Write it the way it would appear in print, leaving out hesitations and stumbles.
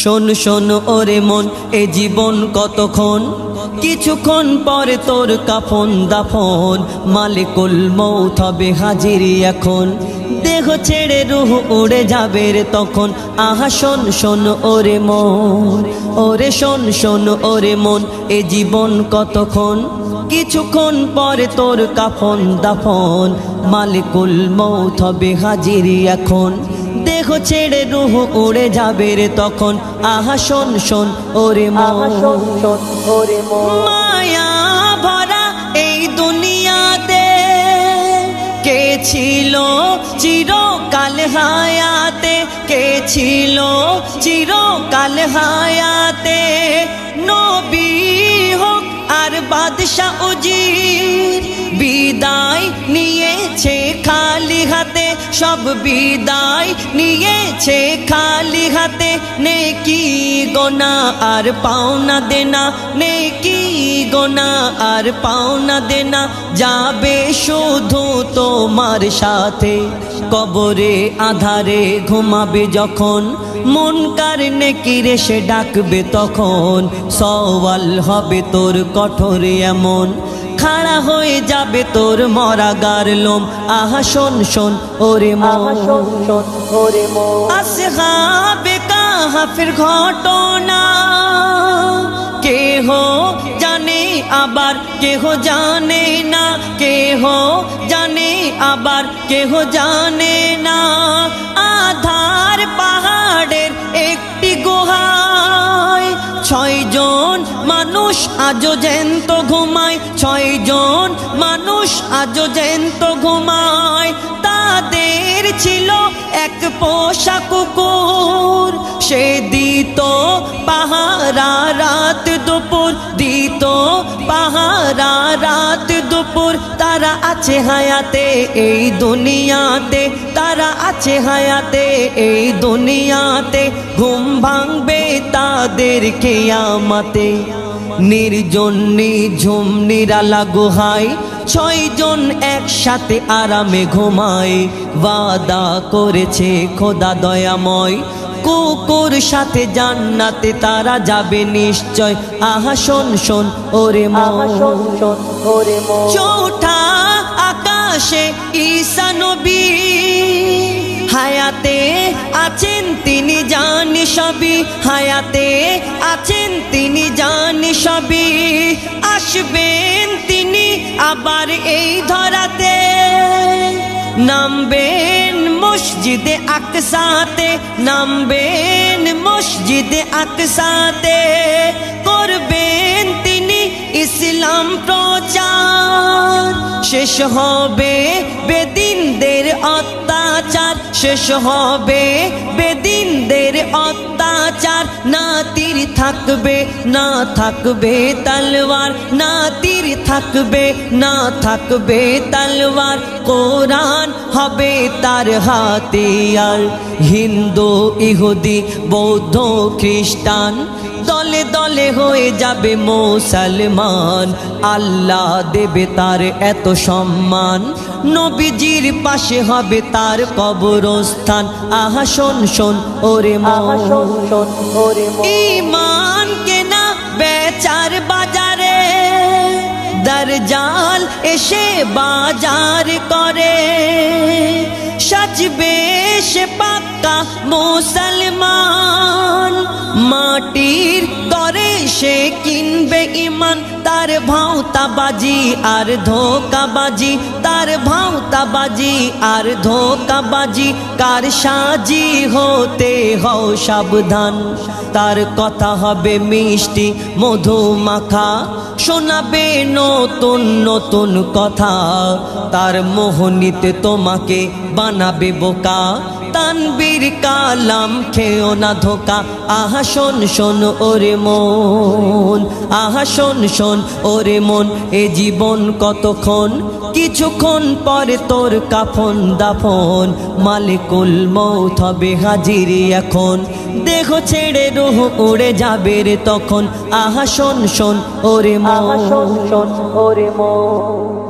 শোন শোন ওরে মন, এ জীবন কতক্ষণ, কিছুক্ষণ পরে তোর কাফন দাফন। মালিকুল মউত হবে হাজিরি এখন, দেহ ছেড়ে রুহ উড়ে যাবে রে তখন। আহা শোন শোন ওরে মন, ওরে শোন শোন ওরে মন, এ জীবন কতক্ষণ, কিছুক্ষণ পরে তোর কাফন দাফন। মালিকুল মউত হবে হাজিরি এখন, দেহ ছেড়ে রুহ উড়ে যাবে রে তখন। আহা শোন শোন ওরে মন, মায়া ভরা এই দুনিয়াতে কে ছিল চিরকাল হায়াতে, কে ছিল চিরকাল হায়াতে। নবী হোক আর বাদশাহ উজির, বিদায় নিয়েছে খালি হাতে, সব বিদায় নিয়েছে খালি হাতে। নেকি গোনা আর পাওনা দেনা, নেকি গোনা আর পাওনা দেনা, যাবে শুধু তোমার সাথে। কবরে আধারে ঘুমাবে যখন, মুনকার নেকির এসে ডাকবে তখন। সওয়াল হবে তোর কঠোরে এমন, খাড়া হয়ে যাবে তোর মরাগার লোম। আহা শোন শোন ওরে মন, আসহাবে কাহফের ঘটনা কেহ জানে আবার কেহ জানে না, কেহ জানে আবার কেহ জানে না। আধার পাহাড়ের একটি গুহায় 6 জন মানুষ আজও জ্যান্ত ঘুমায়, 6 জন মানুষ আজও জ্যান্ত ঘুমায়। তাদের ছিল এক পোষা কুকুর, সে দিত পাহারা রাত দুপুর, দিত পাহারা রাত দুপুর। তারা আছে হায়াতে এই দুনিয়াতে, তারা আছে হায়াতে এই দুনিয়াতে। ঘুম ভাঙবে তাদের কিয়ামতে। নির্জন নিঝুম নিরালা গুহায় 6 জন একসাথে আরামে ঘুমায়। ওয়াদা করেছে খোদা দয়াময়, কুকুর সাথে জান্নাতে তারা যাবে নিশ্চয়। আহা শোন শোন ওরে মন, চৌঠা আকাশে ঈসা নবী, হায়াতে আছেন তিনি জানি সবই, হায়াতে আছেন তিনি জানি সবই। আসবেন তিনি আবার এই ধরাতে, নামবেন মসজিদে আকসাতে, নামবেন মসজিদে আকসাতে। করবেন তিনি ইসলাম প্রচার, শেষ হবে বেদিনদের অত্যাচার, শেষ হবে বেদিনদের অত্যাচার। না তীর থাকবে না থাকবে তলোয়ার, না তীর থাকবে না থাকবে তলোয়ার। কোরআন হবে তার হাতিয়ার। হিন্দু ইহুদি বৌদ্ধ খ্রিস্টান দলে দলে হয়ে যাবে মুসলমান। আল্লাহ দেবে তার এত সম্মান, নবীজির পাশে হবে তার কবরস্থান। আহা শোন শোন ওরে মন, ঈমান কেনা বেচার বাজারে, দরজাল এসে বাজার করে। সাজবে সে পাক্কা মুসলমান, মাটির দরে সে কিনবে ঈমান। তার ভাওতাবাজি আর ধোকাবাজি, তার ভাওতাবাজি আর ধোকাবাজি। কার সাজি হতে হও সাবধান, তার কথা হবে মিষ্টি মধু মাখা। শোনাবে নতুন নতুন কথা, তার মোহনীতে তোমাকে বানাবে বোকা। তানবীর কালাম খেও না ধোকা। আহা শোন শোন ওরে মন, আহা শোন শোন ওরে মন, এ জীবন কতক্ষণ, কিছুক্ষণ পরে তোর কাফন দাফন। মালিকুল মউত হবে হাজিরি এখন, দেহ ছেড়ে রুহ উড়ে যাবে রে তখন। আহা শোন শোন ওরে মন, আহা শোন শোন ওরে মন।